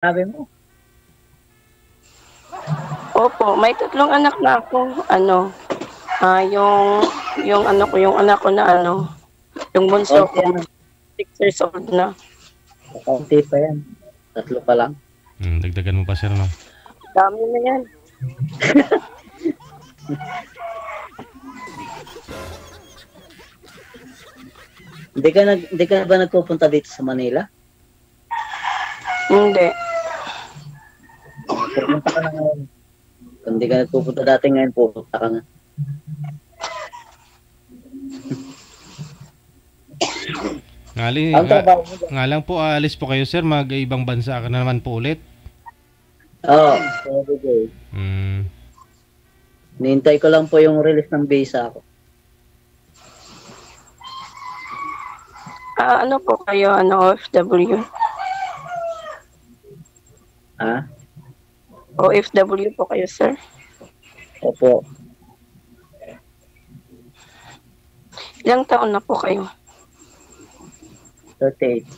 sabi mo. Opo, may tatlong anak na ako. Ano, yung ano ko, yung anak ko na ano, yung bunso Konti ko, ano, 6 years old na. konti pa yan. Tatlo pa lang. Dagdagan mo pa, sir, no? Dami na yan. Hindi ka na ba nagpupunta dito sa Manila? Hindi. Pupunta ka na ngayon. Kung hindi ka nagpupunta dati ngayon, pupunta ka na. Ang trabaho mo dyan? Nga lang po, aalis po kayo, sir. Mag-ibang bansa ka na naman po ulit. Oo. Every day. Nihintay ko lang po yung release ng visa ko. Ano po kayo, ano, OFW? Ha? OFW po kayo, sir? Opo. Ilang taon na po kayo? 38.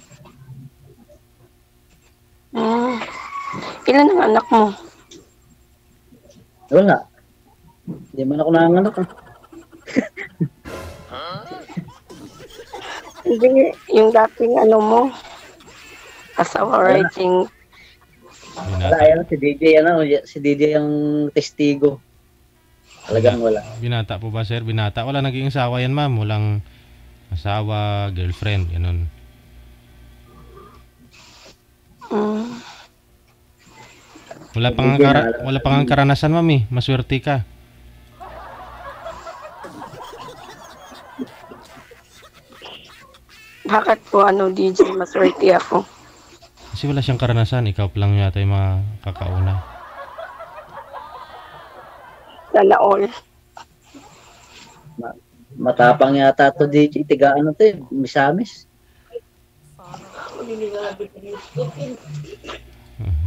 Ilan ang anak mo? Wala. Hindi man ako nanganak. Hindi, yung dating ano mo, asawa writing. Wala, yan. Si DJ ang testigo. Talagang wala. Binata po ba, sir? Binata. Wala naging asawa yan, ma'am. Walang asawa, girlfriend, ganun. Wala pang karanasan, ma'am, eh. Maswerte ka. Bakit po, ano, DJ, maswerte ako? Kasi wala siyang karanasan. Ikaw pa lang yata yung makakauna. Sana all. Matapang yata to DJ. Tiga ano to eh. Misamis.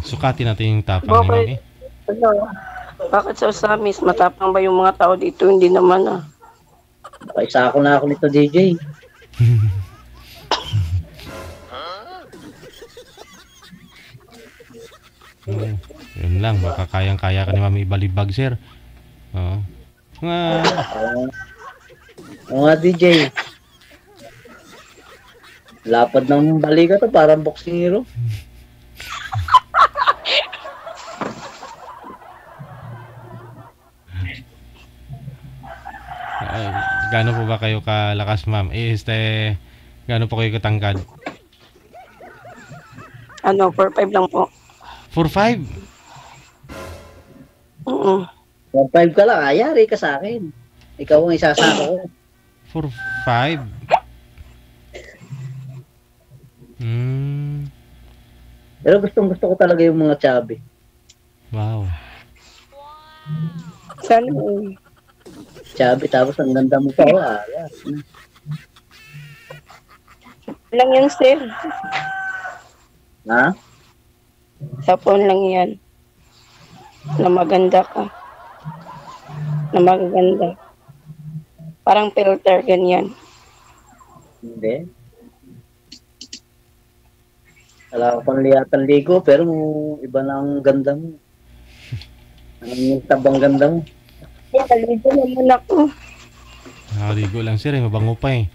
Sukatin natin yung tapang ni ma'am, eh. Ano, bakit sa Usamis? Matapang ba yung mga tao dito? Hindi naman, ah. Isa ako na ako nito DJ. Yun lang, baka kayang-kaya ka ni ma'am ibalibag, sir. Oo. Oo nga DJ. Lapad ng balikat to, parang boxing hero. Gaano po ba kayo kalakas, ma'am? Gaano po kayo katangkad? Ano, 4'5" lang po. 4'5"? 1.5 ka lang, ayari ka sa akin. Ikaw ang isasama ko. 4'5"? Pero gusto ko talaga yung mga chubby. Wow. Sana Chubby, tapos ang ganda mo pa. lang yan, sir. Ha? Sa phone lang yan. Na maganda ka. Na maganda. Parang filter, ganyan. Hindi. Wala ko pang liyatan ligo, pero iba na ang ganda mo. Ang tabang ganda mo. Naligo naman ako. Nakaligo lang, sir, eh. Mabango pa, eh.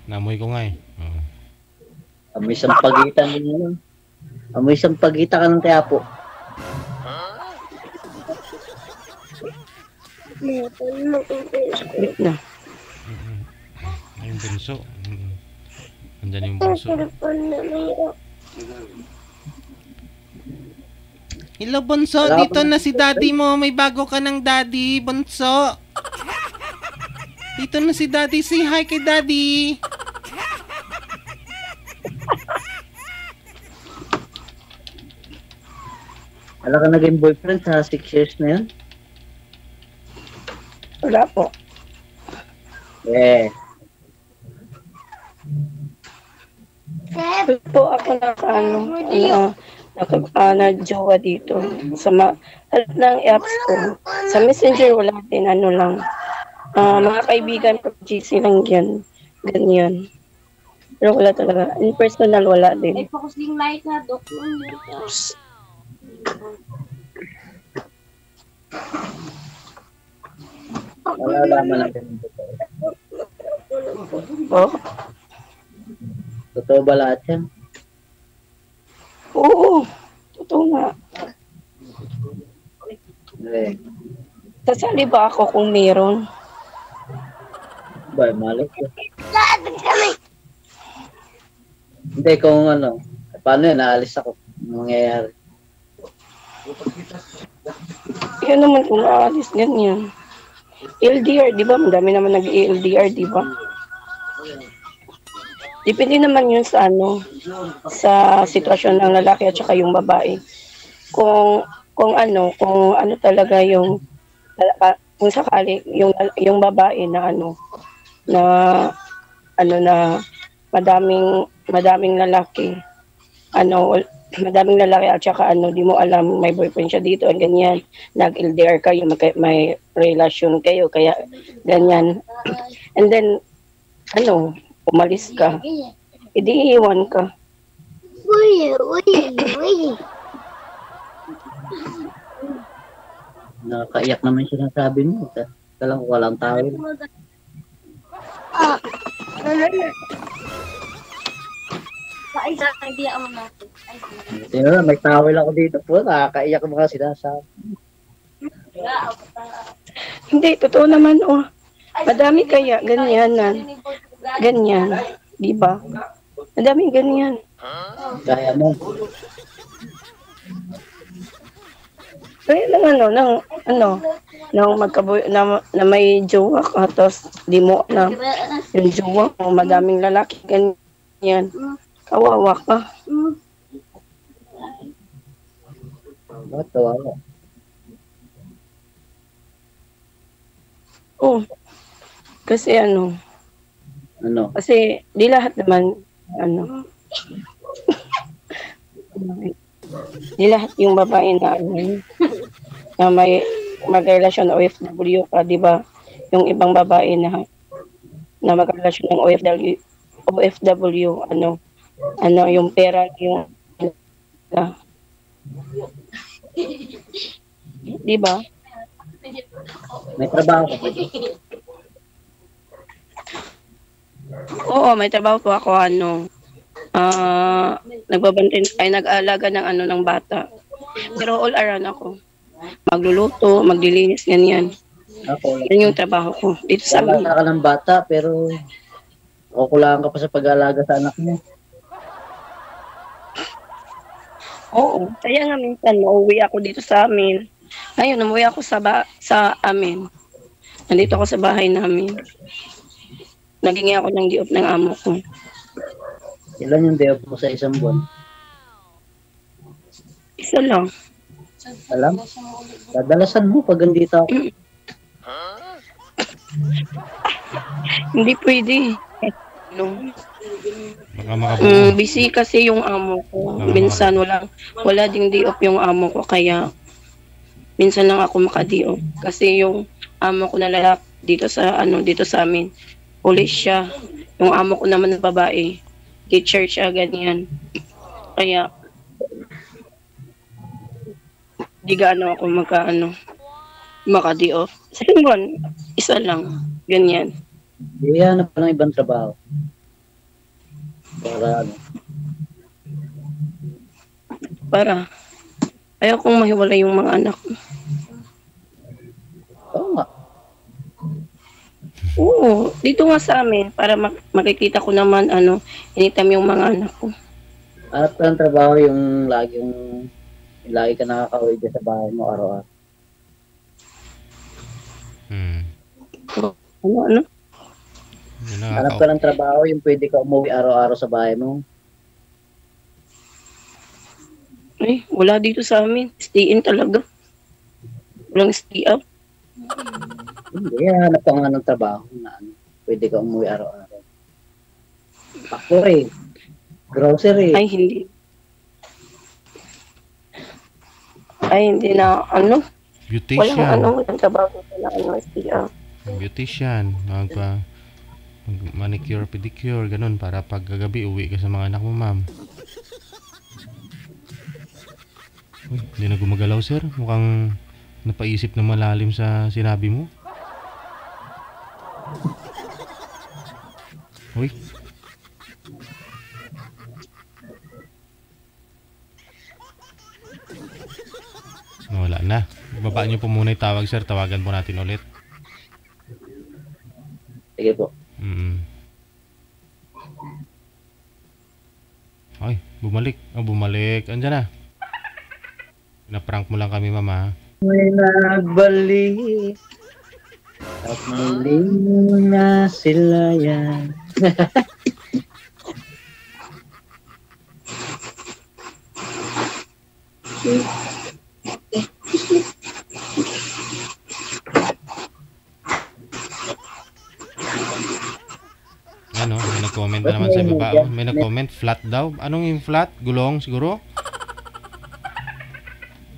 Namoy ko nga, eh. Amoy sampagitan mo. Amoy sampagitan ka ng Quiapo. Wait na. Yung bunso. Andyan yung bunso. Hello, bunso. Dito na si daddy mo. May bago ka ng daddy, bunso. Dito na si daddy. Say hi kay daddy. Wala ka naging boyfriend sa 6 years na yun? Wala po. Yeah. Po ako nag-jowa dito sa lahat ng apps ko. Sa Messenger wala din, ano lang. Mga kaibigan ko, GC lang yan. Ganyan. Pero wala talaga. In personal, wala din. Ay, focus din light na, Dok. Malalaman natin yung totoo. Oh, Totoo ba lahat yan? oo. Totoo nga. Eh, Sasali ba ako kung meron? ba, mali ko. Hindi, kung ano, paano yun, naalis ako. Anong mangyayari? Yan naman kung aalis, ganyan. LDR, di ba? Madami naman nag-LDR, di ba? Depende naman yun sa ano, sa sitwasyon ng lalaki at saka yung babae. Kung ano talaga yung kung sakali yung babae na na madaming lalaki madaming lalaki at saka di mo alam may boyfriend siya dito at ganyan, nag-LDR kayo, may relasyon kayo kaya ganyan, and then umalis ka, edi iwan ka. Nakakaiyak naman siya sinasabi mo. Talang walang tawil. Tingnan, may tawil ako dito po. Nakakaiyak ang mga sinasabi. Hindi, totoo naman, madami kaya ganyan, di ba? Madami ganyan. Kaya mo. Kaya nang magkaboy na may jowa ka, tapos di mo na yung jowa mo, madaming lalaki, ganyan. Kawawa ka. Bakit kawawa? Kasi Ano? kasi di lahat naman, di lahat yung babae na may magrelasyon na OFW ka, di ba? Yung ibang babae na magrelasyon ng OFW, yung pera, yung, di ba? May trabaho ka pa. Oo, may trabaho po ako, nag-aalaga ng bata. Pero all around ako. Magluluto, maglilinis, ganyan. Ako, Yan yung trabaho ko. Dito sa amin. wala ka ng bata, pero kukulangan ka pa sa pag-aalaga sa anak mo. Oo. Kaya nga minsan, uuwi ako dito sa amin. Ngayon, umuwi ako sa amin. Nandito ako sa bahay namin. Naging ako ng diop ng amo ko. Ilan yung day off mo sa isang buwan? Isa lang. Alam? Dadalasan mo pag andito ako. Hindi pwede. Baka makabuo. Busy kasi yung amo ko. Minsan wala ding di-off yung amo ko, kaya minsan lang ako maka-di-off. Kasi yung amo ko na lalaki dito sa amin, police siya. Yung amo ko naman na babae, teacher siya, ganyan. Kaya di gaano ako maka-di-off. Sa buwan, isa lang, ganyan. Iyanap pa ng ibang trabaho. Para ayaw kong mahiwalay yung mga anak ko. Oo nga. Oo, dito nga sa amin para makikita ko naman anytime yung mga anak ko. At ang trabaho yung lagi ka nakaka-uwi dyan sa bahay mo araw-araw. Ano? Hanap ka ng trabaho yung pwede ka umuwi araw-araw sa bahay mo. Wala dito sa amin. Stay in talaga. Walang stay up. Hindi, hanap ka nga ng trabaho na pwede ka umuwi araw-araw. Factory, grocery. Ay, hindi na, Beautician. walang trabaho na, stay up. Beautician. Manicure, pedicure, ganun, para pag gagabi uwi ka sa mga anak mo, ma'am. Uy, hindi na gumagalaw, sir. Mukhang napaisip na malalim sa sinabi mo. Uy. Wala na. Baba niyo po muna yung tawag, sir. Tawagan po natin ulit. Sige po. Ay, bumalik. Oh, bumalik. Andiyan na. Pinaprank mo lang kami, mama. May nagbalik at muling na sila yan. Ano? May nag-comment na naman sa baba. Oh. May nag-comment, flat daw. Anong yung flat? Gulong siguro?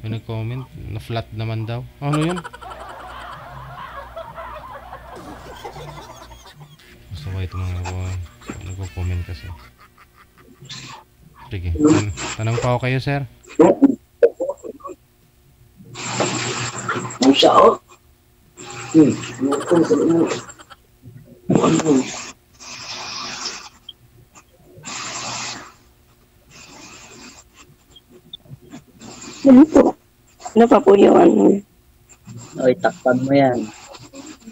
May nag-comment na flat naman daw. Ano yun? Gusto ko ito mga nag-comment kasi. Sige. Tanong pa ako kayo, sir. Ang siya, oh. Ano po? Ano pa po yung ano? Oy, takpan mo yan.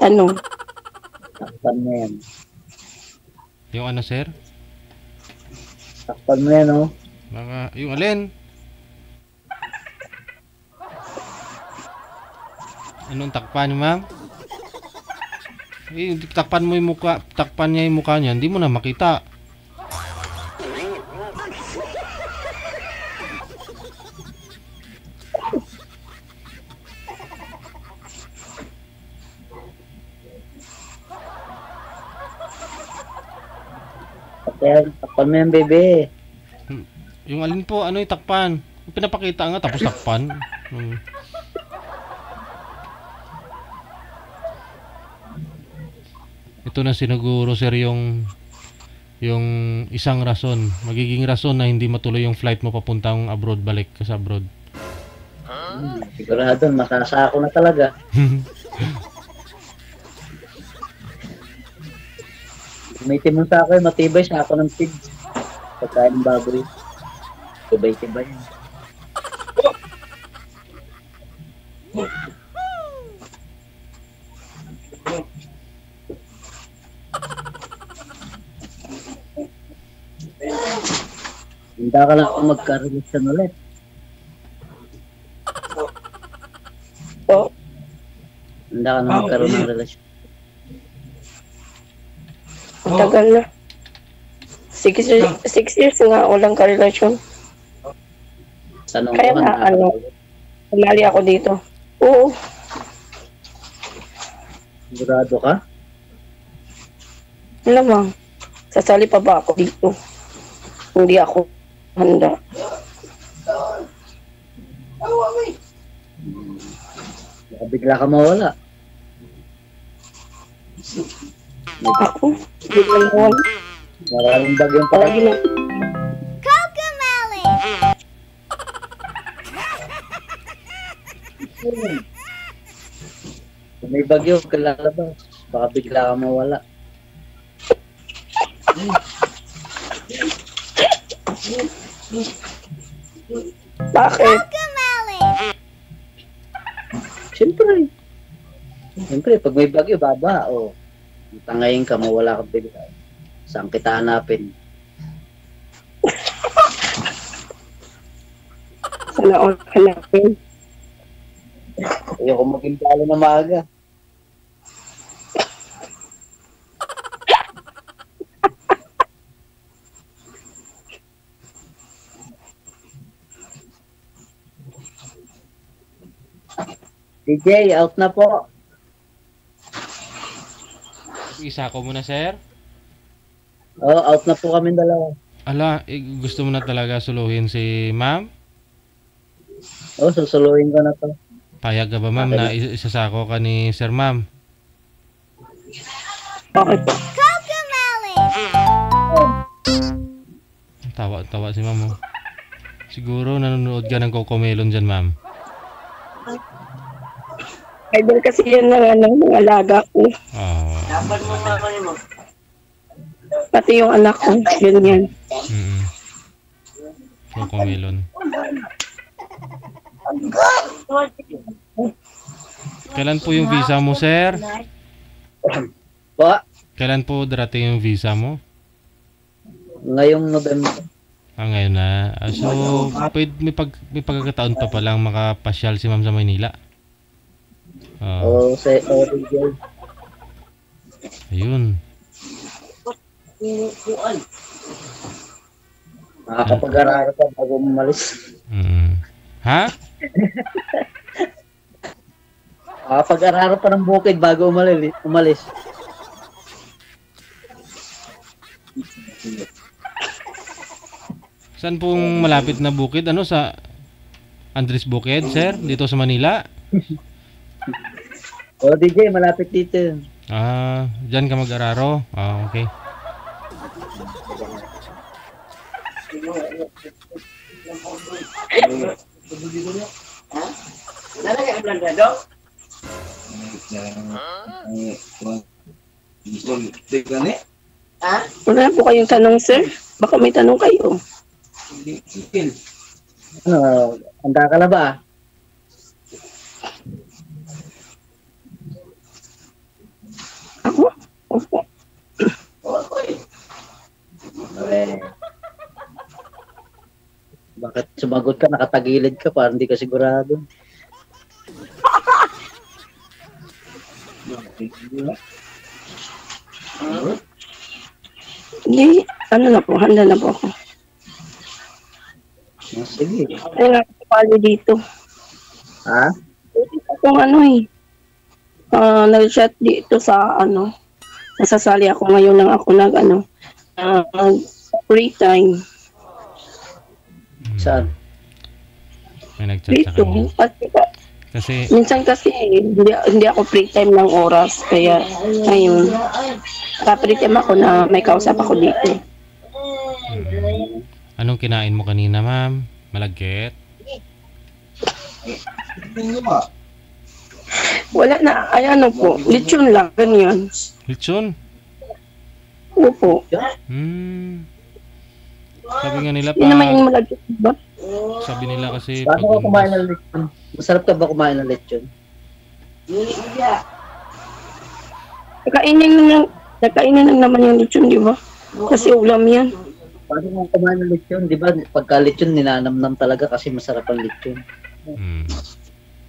Ano? Takpan mo yan. Yung ano, sir? Takpan mo yan, oh. Baka, yung alin? Anong takpan niyo, ma'am? Eh, takpan mo yung mukha, takpan niya yung mukha niya, hindi mo na makita. Takpan mo yan, bebe. Yung alin po, ano yung takpan? Yung pinapakita nga, tapos takpan. Ito na siniguro, sir, yung isang rason. Magiging rason na hindi matuloy yung flight mo papuntang abroad, balik ka sa abroad. Sigurado, masasako na talaga. Umitim mo sa ako, matibay siya ako ng pigs. Pagkain ng baboy. Tibay-tibay. Handa ka lang kung magka-relasyon ulit. Po? Handa ka na magkaroon ng relasyon. Ang tagal na. 6 years nga walang karelasyon. Tanong Kaya ko, nga, handa ka ano, ulit. umali ako dito. Oo. Sigurado ka? Alamang, sasali pa ba ako dito? Hindi ako handa. Baka bigla ka mawala. Ako? Biglang naman. Maraming bagyong Lagi palagi. na. Kung may bagyo, kalalabas. Baka bigla ka mawala. Bakit? Siyempre. Siyempre, pag may bagyo, baba. O, tangayin ka, mawala ka bigla. Saan kita hanapin? Sana all hanapin. Ayoko maging talo na maaga. DJ, out na po. Isa ko muna, sir. Oh, out na po kami dalawa. Ala, gusto mo na talaga suluhin si ma'am? Oh, susuluhin ko na to. Payag ka ba, ma'am, na isasako ka ni sir, ma'am? Bakit? Tawa si ma'am, oh. Siguro nanonood ka ng Cocomelon dyan, ma'am. Idol kasi yan ng alaga ko. Oo. Pati yung anak ko, ganyan. Cocomelon. Kailan po yung visa mo, sir? Pa, Kailan po darating yung visa mo? ngayong November. Ngayon na. So, may pagkakataon pa palang makapasyal si ma'am sa Maynila. Sa DJ. Ayun. Nakakapag-aral ka bago umalis. Ha? Nakakapag-aral pa ng bukid bago umalis. Saan pong malapit na bukid? Ano sa Andres Bukid, sir? Dito sa Manila? DJ, malapit dito. Diyan ka mag-araro? Okay. Wala na po kayong tanong, sir? Baka may tanong kayo. Handa ka na ba? Ako? Opo. Bakit sumagot ka? Nakatagilid ka, parang hindi ka sigurado. Hindi, ano na po, handa na po ako. Sige. Ay, nakapali dito. Ha? Kung nag-chat dito sa nasasali ako ngayon lang ako free time. Saan? May nag-chat sa Dito, kanya. Kasi, minsan kasi hindi ako free time ng oras. Kaya ngayon, free time ako na may kausap ako dito. anong kinain mo kanina, ma'am? Malagkit? Wala na, ay po, lechon lang, ganyan. Lechon? Opo. Sabi nga nila Hindi naman yung malagkit, diba? Sabi nila kasi Paano ka kumain ng lechon? Masarap ka ba kumain ng lechon? Nakainin lang naman yung lechon, di ba? Kasi ulam yan. Paano ka kumain ng lechon? Di ba pagka lechon ninanamnam talaga kasi masarap ang lechon.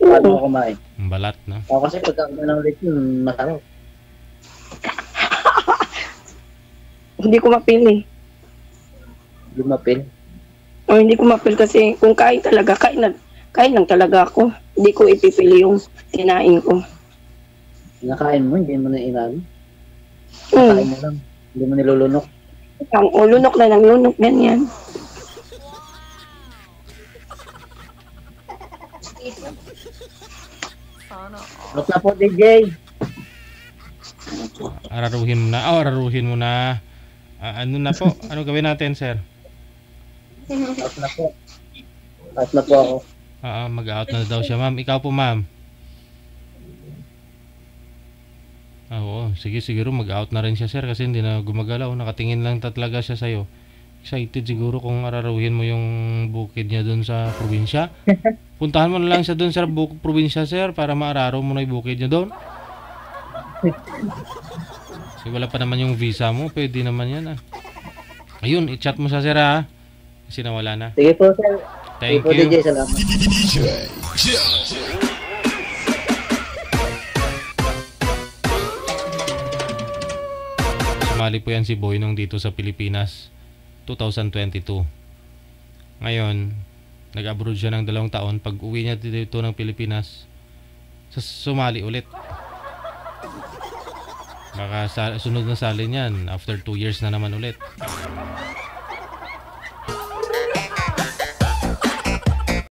Paano ka kumain? Ang balat, no? Kasi pagka kumain ng lechon, masarap. Hindi ko mapili. Lumapil. Hindi ko mapili kasi kung kain talaga, kain lang talaga ako. Hindi ko ipipili yung kinain ko. Nakain mo, hindi mo na inano. Nakain mo lang. Hindi mo nilulunok. Lunok na lang, lunok, ganyan. Look na po, DJ. Araruhin mo na. Ano na po? Ano gawin natin, sir? Out na po. Out na po ako. Mag-out na daw siya, ma'am. Ikaw po, ma'am. Oo, sige, siguro mag-out na rin siya, sir, kasi hindi na gumagalaw. Nakatingin lang talaga siya sa'yo. Excited siguro kung araruhin mo yung bukid niya doon sa probinsya. Puntahan mo na lang siya doon sa probinsya, sir, para maararo mo na yung bukid niya doon. Kasi wala pa naman yung visa mo. Pwede naman yan, Ayun, i-chat mo sa sir, kasi nawala na. Sige po, sir. Thank Sige po, you. DJ. Salamat. Sumali po yan si Boynong dito sa Pilipinas 2022. Ngayon, nag-abroad siya ng 2 taon. Pag uwi niya dito ng Pilipinas, sumali ulit. Baka sunod na sali niyan after 2 years na naman ulit.